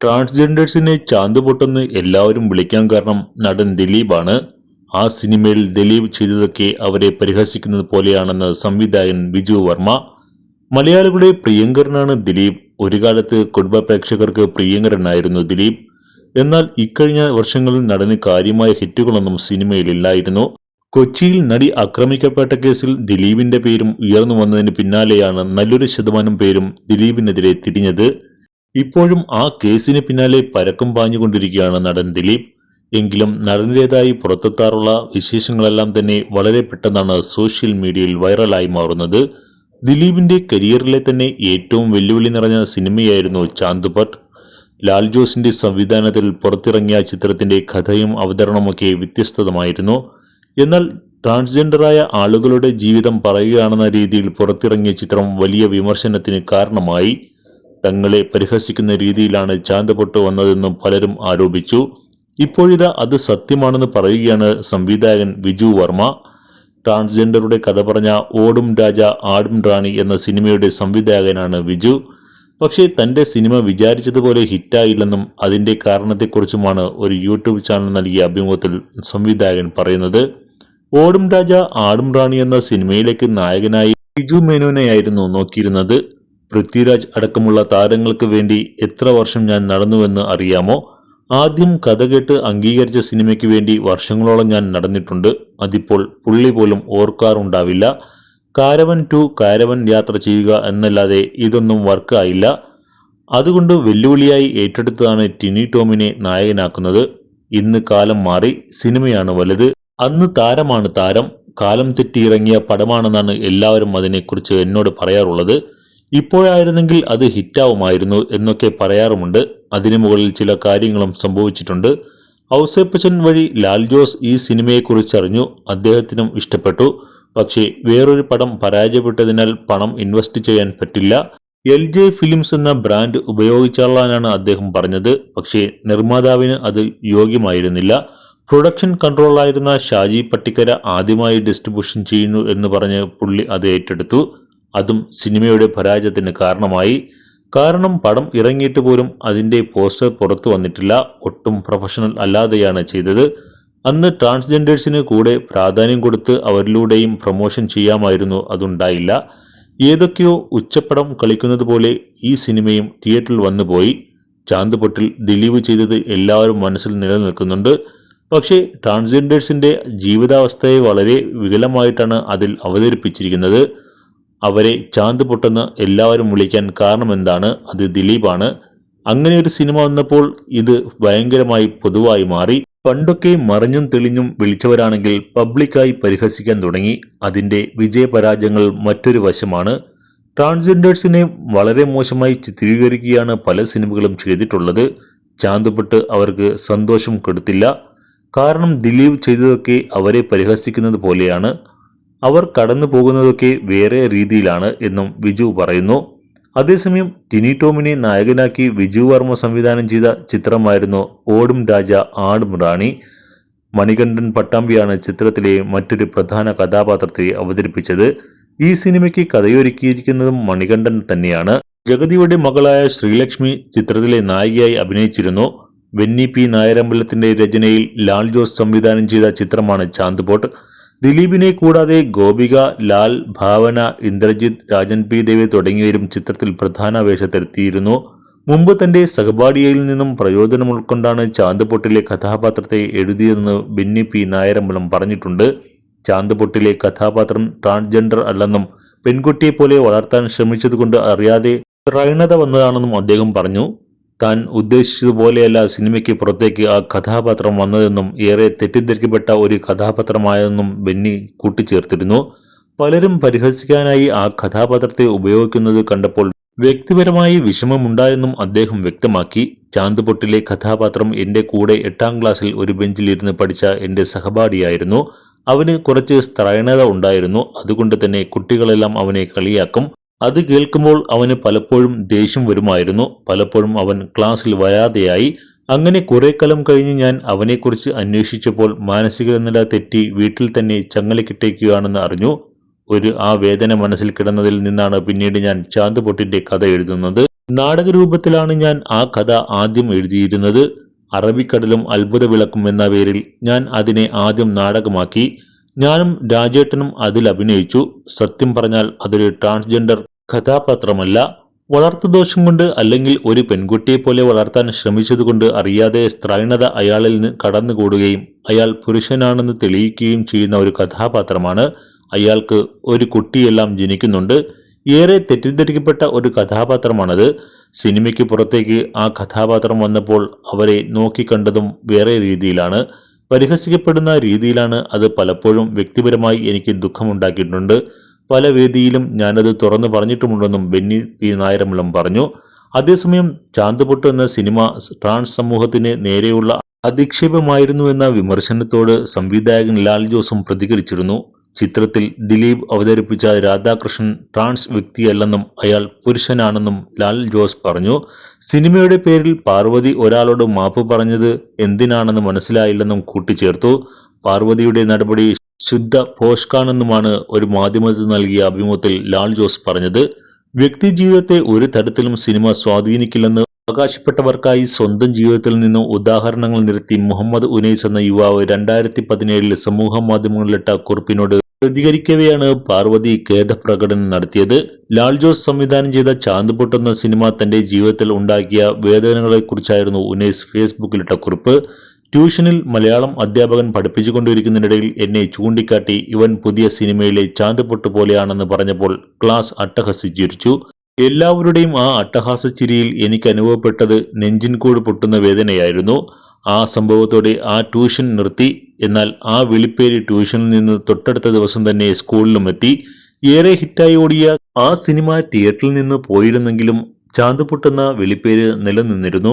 ട്രാൻസ്ജെൻഡേഴ്സിനെ ചാന്ത് പൊട്ടെന്ന് എല്ലാവരും വിളിക്കാൻ കാരണം നടൻ ദിലീപാണ്. ആ സിനിമയിൽ ദിലീപ് ചെയ്തതൊക്കെ അവരെ പരിഹസിക്കുന്നത് പോലെയാണെന്ന് സംവിധായകൻ ബിജു വർമ്മ. മലയാളികളുടെ പ്രിയങ്കരനാണ് ദിലീപ്. ഒരു കാലത്ത് കുടുംബ പ്രേക്ഷകർക്ക് പ്രിയങ്കരനായിരുന്നു ദിലീപ്. എന്നാൽ ഇക്കഴിഞ്ഞ വർഷങ്ങളിൽ നടന് കാര്യമായ ഹിറ്റുകളൊന്നും സിനിമയിലില്ലായിരുന്നു. കൊച്ചിയിൽ നടി ആക്രമിക്കപ്പെട്ട കേസിൽ ദിലീപിന്റെ പേരും ഉയർന്നു വന്നതിന് പിന്നാലെയാണ് നല്ലൊരു ശതമാനം പേരും ദിലീപിനെതിരെ തിരിഞ്ഞത്. ഇപ്പോഴും ആ കേസിന് പിന്നാലെ പരക്കം പാഞ്ഞുകൊണ്ടിരിക്കുകയാണ് നടൻ ദിലീപ്. എങ്കിലും നടന്റേതായി പുറത്തെത്താറുള്ള വിശേഷങ്ങളെല്ലാം തന്നെ വളരെ പെട്ടെന്നാണ് സോഷ്യൽ മീഡിയയിൽ വൈറലായി മാറുന്നത്. ദിലീപിന്റെ കരിയറിലെ തന്നെ ഏറ്റവും വെല്ലുവിളി നിറഞ്ഞ സിനിമയായിരുന്നു ചാന്ദ് പട്ട്. ലാൽ ജോസിന്റെ സംവിധാനത്തിൽ പുറത്തിറങ്ങിയ ചിത്രത്തിന്റെ കഥയും അവതരണമൊക്കെ വ്യത്യസ്തമായിരുന്നു. എന്നാൽ ട്രാൻസ്ജെൻഡറായ ആളുകളുടെ ജീവിതം പറയുകയാണെന്ന രീതിയിൽ പുറത്തിറങ്ങിയ ചിത്രം വലിയ വിമർശനത്തിന് കാരണമായി. തങ്ങളെ പരിഹസിക്കുന്ന രീതിയിലാണ് ചാന്ദ് പൊട്ട് വന്നതെന്നും പലരും ആരോപിച്ചു. ഇപ്പോഴിതാ അത് സത്യമാണെന്ന് പറയുകയാണ് സംവിധായകൻ ബിജു വർമ്മ. ട്രാൻസ്ജെൻഡറുടെ കഥ പറഞ്ഞ ഓടും രാജ ആടും റാണി എന്ന സിനിമയുടെ സംവിധായകനാണ് ബിജു. പക്ഷേ തന്റെ സിനിമ വിചാരിച്ചതുപോലെ ഹിറ്റായില്ലെന്നും അതിന്റെ കാരണത്തെക്കുറിച്ചുമാണ് ഒരു യൂട്യൂബ് ചാനൽ നൽകിയ അഭിമുഖത്തിൽ സംവിധായകൻ പറയുന്നത്. ഓടും രാജ ആടും റാണി എന്ന സിനിമയിലേക്ക് നായകനായി ബിജു മേനോനെയായിരുന്നു നോക്കിയിരുന്നത്. പൃഥ്വിരാജ് അടക്കമുള്ള താരങ്ങൾക്ക് വേണ്ടി എത്ര വർഷം ഞാൻ നടന്നുവെന്ന് അറിയാമോ? ആദ്യം കഥ കേട്ട് അംഗീകരിച്ച സിനിമയ്ക്ക് വേണ്ടി വർഷങ്ങളോളം ഞാൻ നടന്നിട്ടുണ്ട്. അതിപ്പോൾ പുള്ളി പോലും ഓർക്കാറുണ്ടാവില്ല. കാരവൻ 2 കാരവൻ യാത്ര ചെയ്യുക എന്നല്ലാതെ ഇതൊന്നും വർക്കായില്ല. അതുകൊണ്ട് വെല്ലുവിളിയായി ഏറ്റെടുത്തതാണ് ടിനി ടോമിനെ നായകനാക്കുന്നത്. ഇന്ന് കാലം മാറി, സിനിമയാണ് വലുത്. അന്ന് താരമാണ് താരം. കാലം തെറ്റി ഇറങ്ങിയ പടമാണെന്നാണ് എല്ലാവരും അതിനെക്കുറിച്ച് എന്നോട് പറയാറുള്ളത്. ഇപ്പോഴായിരുന്നെങ്കിൽ അത് ഹിറ്റാവുമായിരുന്നു എന്നൊക്കെ പറയാറുമുണ്ട്. അതിനു മുകളിൽ ചില കാര്യങ്ങളും സംഭവിച്ചിട്ടുണ്ട്. ഔസേപ്പച്ചൻ വഴി ലാൽ ജോസ് ഈ സിനിമയെക്കുറിച്ചറിഞ്ഞു. അദ്ദേഹത്തിനും ഇഷ്ടപ്പെട്ടു. പക്ഷേ വേറൊരു പടം പരാജയപ്പെട്ടതിനാൽ പണം ഇൻവെസ്റ്റ് ചെയ്യാൻ പറ്റില്ല. LJ ഫിലിംസ് എന്ന ബ്രാൻഡ് ഉപയോഗിച്ചാളാനാണ് അദ്ദേഹം പറഞ്ഞത്. പക്ഷേ നിർമ്മാതാവിന് അത് യോഗ്യമായിരുന്നില്ല. പ്രൊഡക്ഷൻ കൺട്രോളായിരുന്ന ഷാജി പട്ടിക്കര ആദ്യമായി ഡിസ്ട്രിബ്യൂഷൻ ചെയ്യുന്നു എന്ന് പറഞ്ഞ് പുള്ളി അത് ഏറ്റെടുത്തു. അതും സിനിമയുടെ പരാജയത്തിന് കാരണമായി. കാരണം പടം ഇറങ്ങിയിട്ട് പോലും അതിന്റെ പോസ്റ്റർ പുറത്തു വന്നിട്ടില്ല. ഒട്ടും പ്രൊഫഷണൽ അല്ലാതെയാണ് ചെയ്തത്. അന്ന് ട്രാൻസ്ജെൻഡേഴ്സിന് കൂടെ പ്രാധാന്യം കൊടുത്ത് അവരിലൂടെയും പ്രൊമോഷൻ ചെയ്യാമായിരുന്നു. അതുണ്ടായില്ല. ഏതൊക്കെയോ ഉച്ചപ്പടം കളിക്കുന്നത് പോലെ ഈ സിനിമയും തിയേറ്ററിൽ വന്നുപോയി. ചാന്ദ് പൊട്ടിൽ ദിലീപ് ചെയ്തത് എല്ലാവരും മനസ്സിൽ നിലനിൽക്കുന്നുണ്ട്. പക്ഷേ ട്രാൻസ്ജെൻഡേഴ്സിന്റെ ജീവിതാവസ്ഥയെ വളരെ വികലമായിട്ടാണ് അതിൽ അവതരിപ്പിച്ചിരിക്കുന്നത്. അവരെ ചാന്ദ് പൊട്ടെന്ന് എല്ലാവരും വിളിക്കാൻ കാരണമെന്താണ്? അത് ദിലീപാണ്. അങ്ങനെ ഒരു സിനിമ വന്നപ്പോൾ ഇത് ഭയങ്കരമായി പൊതുവായി മാറി. പണ്ടൊക്കെ മറിഞ്ഞും തെളിഞ്ഞും വിളിച്ചവരാണെങ്കിൽ പബ്ലിക്കായി പരിഹസിക്കാൻ തുടങ്ങി. അതിന്റെ വിജയപരാജയങ്ങൾ മറ്റൊരു വശമാണ്. ട്രാൻസ്ജെൻഡേഴ്സിനെ വളരെ മോശമായി ചിത്രീകരിക്കുകയാണ് പല സിനിമകളും ചെയ്തിട്ടുള്ളത്. ചാന്ദ് പൊട്ട് അവർക്ക് സന്തോഷം കൊടുത്തില്ല. കാരണം ദിലീപ് ചെയ്തതൊക്കെ അവരെ പരിഹസിക്കുന്നത് പോലെയാണ്. അവർ കടന്നു പോകുന്നതൊക്കെ വേറെ രീതിയിലാണ് എന്നും ബിജു പറയുന്നു. അതേസമയം ടിനി ടോമിനെ നായകനാക്കി ബിജു വർമ്മ സംവിധാനം ചെയ്ത ചിത്രമായിരുന്നു ഓടും രാജ ആടും റാണി. മണികണ്ഠൻ പട്ടാമ്പിയാണ് ചിത്രത്തിലെ മറ്റൊരു പ്രധാന കഥാപാത്രത്തെ അവതരിപ്പിച്ചത്. ഈ സിനിമയ്ക്ക് കഥയൊരുക്കിയിരിക്കുന്നതും മണികണ്ഠൻ തന്നെയാണ്. ജഗതിയുടെ മകളായ ശ്രീലക്ഷ്മി ചിത്രത്തിലെ നായികയായി അഭിനയിച്ചിരുന്നു. ബെന്നി പി നായരമ്പലത്തിന്റെ രചനയിൽ ലാൽ ജോസ് സംവിധാനം ചെയ്ത ചിത്രമാണ് ചാന്ദ് പൊട്ട്. ദിലീപിനെ കൂടാതെ ഗോപിക, ലാൽ, ഭാവന, ഇന്ദ്രജിത്ത്, രാജൻ പി ദേവ് തുടങ്ങിയവരും ചിത്രത്തിൽ പ്രധാന വേഷത്തിലെത്തിയിരുന്നു. മുമ്പ് തന്റെ സഹപാഠിയിൽ നിന്നും പ്രയോജനം ഉൾക്കൊണ്ടാണ് ചാന്ദ് പൊട്ടിലെ കഥാപാത്രത്തെ എഴുതിയതെന്ന് ബെന്നി പി നായരമ്പലം പറഞ്ഞിട്ടുണ്ട്. ചാന്ദ് പൊട്ടിലെ കഥാപാത്രം ട്രാൻസ്ജെൻഡർ അല്ലെന്നും പെൺകുട്ടിയെ പോലെ വളർത്താൻ ശ്രമിച്ചതുകൊണ്ട് അറിയാതെ റൈണത വന്നതാണെന്നും അദ്ദേഹം പറഞ്ഞു. താൻ ഉദ്ദേശിച്ചതുപോലെയല്ല സിനിമയ്ക്ക് പുറത്തേക്ക് ആ കഥാപാത്രം വന്നതെന്നും ഏറെ തെറ്റിദ്ധരിക്കപ്പെട്ട ഒരു കഥാപാത്രമായെന്നും ബെന്നി കൂട്ടിച്ചേർത്തിരുന്നു. പലരും പരിഹസിക്കാനായി ആ കഥാപാത്രത്തെ ഉപയോഗിക്കുന്നത് കണ്ടപ്പോൾ വ്യക്തിപരമായി വിഷമമുണ്ടായെന്നും അദ്ദേഹം വ്യക്തമാക്കി. ചാന്ദ് പൊട്ടിലെ കഥാപാത്രം എന്റെ കൂടെ 8ാം ക്ലാസ്സിൽ ഒരു ബെഞ്ചിൽ ഇരുന്ന് പഠിച്ച എന്റെ സഹപാഠിയായിരുന്നു. അവന് കുറച്ച് സ്ത്രൈണത ഉണ്ടായിരുന്നു. അതുകൊണ്ട് തന്നെ കുട്ടികളെല്ലാം അവനെ കളിയാക്കും. അത് കേൾക്കുമ്പോൾ അവന് പലപ്പോഴും ദേഷ്യം വരുമായിരുന്നു. പലപ്പോഴും അവൻ ക്ലാസ്സിൽ വരാതെയായി. അങ്ങനെ കുറെ കാലം കഴിഞ്ഞ് ഞാൻ അവനെക്കുറിച്ച് അന്വേഷിച്ചപ്പോൾ മാനസിക നില തെറ്റി വീട്ടിൽ തന്നെ ചങ്ങലക്കിട്ടേക്കുകയാണെന്ന് അറിഞ്ഞു. ആ വേദന മനസ്സിൽ കിടന്നതിൽ നിന്നാണ് പിന്നീട് ഞാൻ ചാന്ദ് പൊട്ടിന്റെ കഥ എഴുതുന്നത്. നാടകരൂപത്തിലാണ് ഞാൻ ആ കഥ ആദ്യം എഴുതിയിരുന്നത്. അറബിക്കടലും അത്ഭുത വിളക്കും എന്ന പേരിൽ ഞാൻ അതിനെ ആദ്യം നാടകമാക്കി. ഞാനും രാജേട്ടനും അതിൽ അഭിനയിച്ചു. സത്യം പറഞ്ഞാൽ അതൊരു ട്രാൻസ്ജെൻഡർ കഥാപാത്രമല്ല. വളർത്തുദോഷം കൊണ്ട് അല്ലെങ്കിൽ ഒരു പെൺകുട്ടിയെ പോലെ വളർത്താൻ ശ്രമിച്ചതുകൊണ്ട് അറിയാതെ സ്ത്രൈണത അയാളിൽ നിന്ന് കടന്നുകൂടുകയും അയാൾ പുരുഷനാണെന്ന് തെളിയിക്കുകയും ചെയ്യുന്ന ഒരു കഥാപാത്രമാണ്. അയാൾക്ക് ഒരു കുട്ടിയെല്ലാം ജനിക്കുന്നുണ്ട്. ഏറെ തെറ്റിദ്ധരിക്കപ്പെട്ട ഒരു കഥാപാത്രമാണത്. സിനിമയ്ക്ക് പുറത്തേക്ക് ആ കഥാപാത്രം വന്നപ്പോൾ അവരെ നോക്കിക്കണ്ടതും വേറെ രീതിയിലാണ്, പരിഹസിക്കപ്പെടുന്ന രീതിയിലാണ്. അത് പലപ്പോഴും വ്യക്തിപരമായി എനിക്ക് ദുഃഖമുണ്ടാക്കിയിട്ടുണ്ട്. പല വേദിയിലും ഞാനത് തുറന്നു പറഞ്ഞിട്ടുമുണ്ടെന്നും ബെന്നി പി നായരമ്പലം പറഞ്ഞു. അതേസമയം ചാന്തുപൊട്ട് എന്ന സിനിമ ട്രാൻസ് സമൂഹത്തിന് നേരെയുള്ള അധിക്ഷേപമായിരുന്നു എന്ന വിമർശനത്തോട് സംവിധായകൻ ലാൽ ജോസും പ്രതികരിച്ചിരുന്നു. ചിത്രത്തിൽ ദിലീപ് അവതരിപ്പിച്ച രാധാകൃഷ്ണൻ ട്രാൻസ് വ്യക്തിയല്ലെന്നും അയാൾ പുരുഷനാണെന്നും ലാൽ ജോസ് പറഞ്ഞു. സിനിമയുടെ പേരിൽ പാർവതി ഒരാളോട് മാപ്പ് പറഞ്ഞത് എന്തിനാണെന്ന് മനസ്സിലായില്ലെന്നും കൂട്ടിച്ചേർത്തു. പാർവതിയുടെ നടപടി ശുദ്ധ പോഷ്കാണെന്നുമാണ് ഒരു മാധ്യമത്തിന് നൽകിയ അഭിമുഖത്തിൽ ലാൽ ജോസ് പറഞ്ഞത്. വ്യക്തി ജീവിതത്തെ ഒരു തരത്തിലും സിനിമ സ്വാധീനിക്കില്ലെന്ന് അവകാശപ്പെട്ടവർക്കായി സ്വന്തം ജീവിതത്തിൽ നിന്നും ഉദാഹരണങ്ങൾ നിരത്തി മുഹമ്മദ് ഉനൈസ് എന്ന യുവാവ് 2017 സമൂഹ മാധ്യമങ്ങളിലിട്ട കുറിപ്പിനോട് പ്രതികരിക്കവെയാണ് പാർവതി ഖേദപ്രകടനം നടത്തിയത്. ലാൽ ജോസ് സംവിധാനം ചെയ്ത ചാന്തുപൊട്ട് എന്ന സിനിമ തന്റെ ജീവിതത്തിൽ ഉണ്ടാക്കിയ വേദനകളെക്കുറിച്ചായിരുന്നു ഉനൈസ് ഫേസ്ബുക്കിലിട്ട കുറിപ്പ്. ട്യൂഷനിൽ മലയാളം അധ്യാപകൻ പഠിപ്പിച്ചുകൊണ്ടിരിക്കുന്നതിനിടയിൽ എന്നെ ചൂണ്ടിക്കാട്ടി ഇവൻ പുതിയ സിനിമയിലെ ചാന്തുപൊട്ട് പോലെയാണെന്ന് പറഞ്ഞപ്പോൾ ക്ലാസ് അട്ടഹസിച്ചിരിച്ചു. എല്ലാവരുടെയും ആ അട്ടഹാസച്ചിരിയിൽ എനിക്ക് അനുഭവപ്പെട്ടത് നെഞ്ചിൻകൂട് പൊട്ടുന്ന വേദനയായിരുന്നു. ആ സംഭവത്തോടെ ആ ട്യൂഷൻ നിർത്തി. എന്നാൽ ആ വിളിപ്പേര് ട്യൂഷനിൽ നിന്ന് തൊട്ടടുത്ത ദിവസം തന്നെ സ്കൂളിലും എത്തി. ഏറെ ഹിറ്റായി ഓടിയ ആ സിനിമ തിയേറ്ററിൽ നിന്ന് പോയിരുന്നെങ്കിലും ചാന്തുപൊട്ട് എന്ന വിളിപ്പേര് നിലനിന്നിരുന്നു.